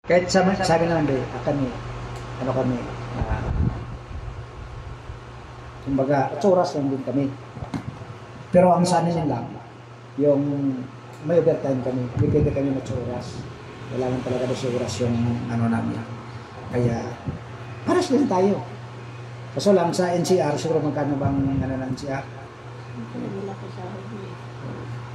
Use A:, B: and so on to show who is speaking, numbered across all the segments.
A: Kahit sa amin naman, kami, ano kami, kumbaga, oras lang din kami. Pero ang sa amin lang, yung may overtime kami, bigay kami ng oras. Kailangan talaga ng oras yung ano namin. Kaya, paras din tayo. Kaso lang sa NCR, siguro magkano bang ano ng NCR?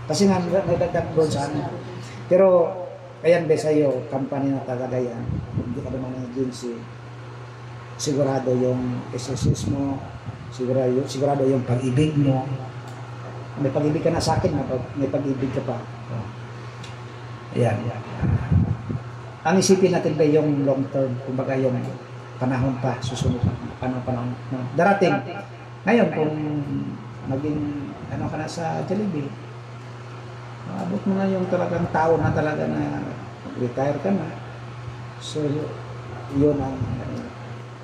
A: Kasi nga, nagdagdag doon sa ano. Pero, ayan ba sa'yo, company na talaga yan, hindi ka naman ng agency, sigurado yung SSS mo, sigurado yung pag-ibig mo. May pag-ibig ka na sa akin, may pag-ibig ka pa. Ayan. Ang isipin natin ba yung long term, kumbaga yung panahon pa, susunod panahon. No? Darating, ngayon kung maging ano ka na sa Jollibee, maabot mo na yung talagang tao na talaga na retire ka na. So, yun ang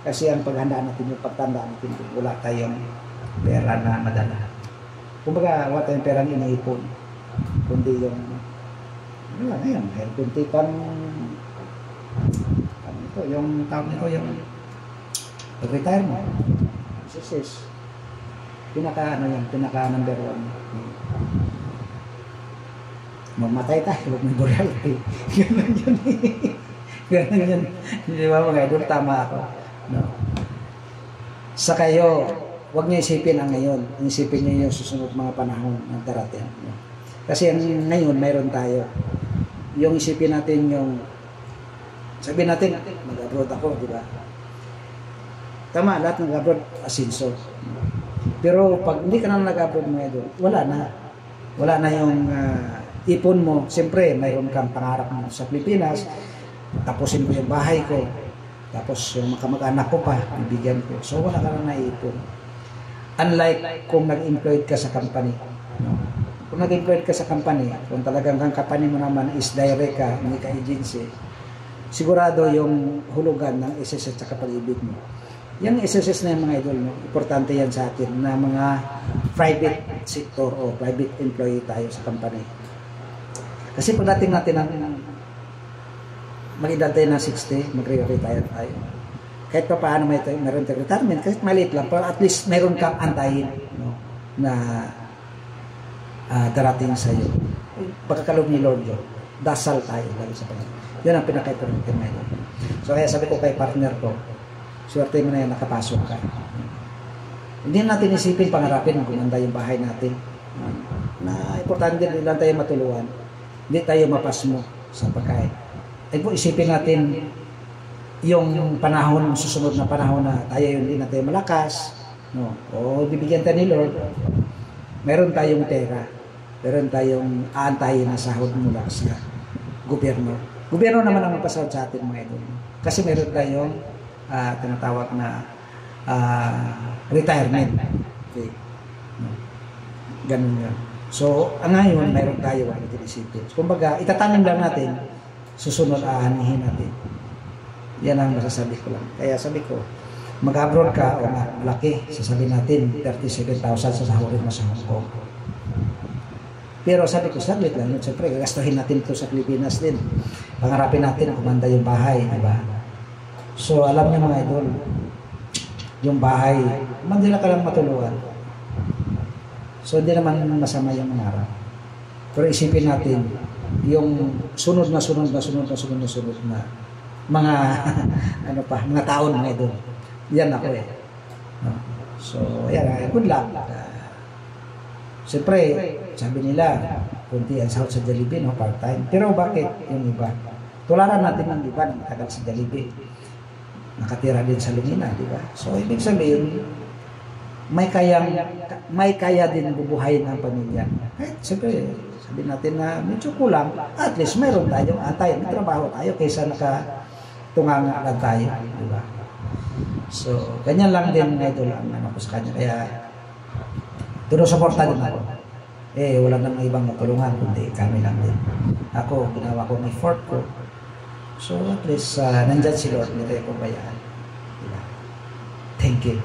A: kasi ang paghanda natin, yung pagtanda natin, wala tayong pera na madala. Kumbaga, wala tayong pera na inaipon. Kundi yung, wala na yun, kundi pang, ito, yung tawag nito, yung pag-retire mo. Success. Pinaka, ano yan, pinaka number 1. Mamatay tayo, huwag may burial tayo. Ganun yun eh. Ganun yun. Di ba mga idol, tama ako. No. Sa kayo, huwag niyo isipin ang ngayon. Isipin niyo yung susunod mga panahon na darating. No. Kasi ngayon, mayroon tayo. Yung isipin natin yung, sabihin natin, mag-abroad ako, di ba? Tama, lahat ng abroad, asinso. Pero pag hindi ka na nag-abroad mga idol, wala na. Wala na yung ipon mo. Siyempre, mayroon kang pangarap mo sa Pilipinas. Tapusin ko yung bahay ko. Tapos yung kamag-anak ko pa, bibigyan ko. So, wala ka na naipon. Unlike kung nag-employed ka sa company. No? Kung nag-employed ka sa company, kung talagang kang company mo naman is direct ka, hindi ka agency, sigurado yung hulugan ng SSS at pag-ibig mo. Yung SSS na yung mga idol, no? Importante yan sa atin na mga private sector o private employee tayo sa company. Kasi pagdating natin ng mag-edad tayo ng 60, magre-retire tayo. Kahit pa paano mayroon tayong retirement, kahit maliit lang, pero at least mayroon kang antayin, no, na darating sa iyo. Pagkakalob ni Lord yun, dasal tayo lagi sa Panginoon. Yun ang pinaka-importante ngayon. So kaya sabi ko kay partner ko, swerte mo na yan, nakapasok ka. Hindi natin isipin, pangarapin kung gumanda yung bahay natin. Na importante din lang tayo matulungan. Hindi tayo mapasmo sa pagkain. Ay po, isipin natin yung panahon, susunod na panahon na tayo yung hindi na tayo malakas. No? O bibigyan tayo ni Lord. Meron tayong pera. Meron tayong aantayin na sahod mula sa gobyerno. Gobyerno naman ang magpasahod sa atin mga idol. Kasi meron tayong tinatawag na retirement. Okay. No. Ganun yun. So, ngayon, mayroon tayo ang itisipin. Kumbaga, itatanim lang natin, susunod aanihin natin. Yan ang masasabi ko lang. Kaya sabi ko, mag-abroad ka, o malaki, sasabihin natin, 37,000 sa sahurin mo sa Hong Kong. Pero sabi ko, saglit lang yun. Siyempre, gagastuhin natin ito sa Pilipinas din. Pangarapin natin, kumanda yung bahay, di ba? So, alam niyo mga idol, yung bahay, mandila ka lang matulungan. So, hindi naman masama yung mangarap. Pero isipin natin, yung sunod na mga, ano pa, mga taon mga idol. Yan ako eh. No? So, yan, good luck. Siyempre, sabi nila, kunti ang sahod sa Jollibee, no, part-time. Pero bakit yung iba? Tularan natin ng iba na matagal sa Jollibee. Nakatira din sa Lumina, di ba? So, ibig sabihin, may kaya din bubuhayin ang pamilya. Kahit, siyempre, sabihin natin na medyo kulang, at least mayroon tayong antay, may trabaho tayo kaysa nakatunganga lang tayo, di ba? So, ganyan lang din idol ang ano ko sa kanya. Kaya, sinusuporta din ako. Eh, wala namang ibang matulungan, kundi kami lang din. Ako, ginawa ko may effort ko. So, at least, nandyan si Lord, hindi tayo pabayaan. Diba? Thank you.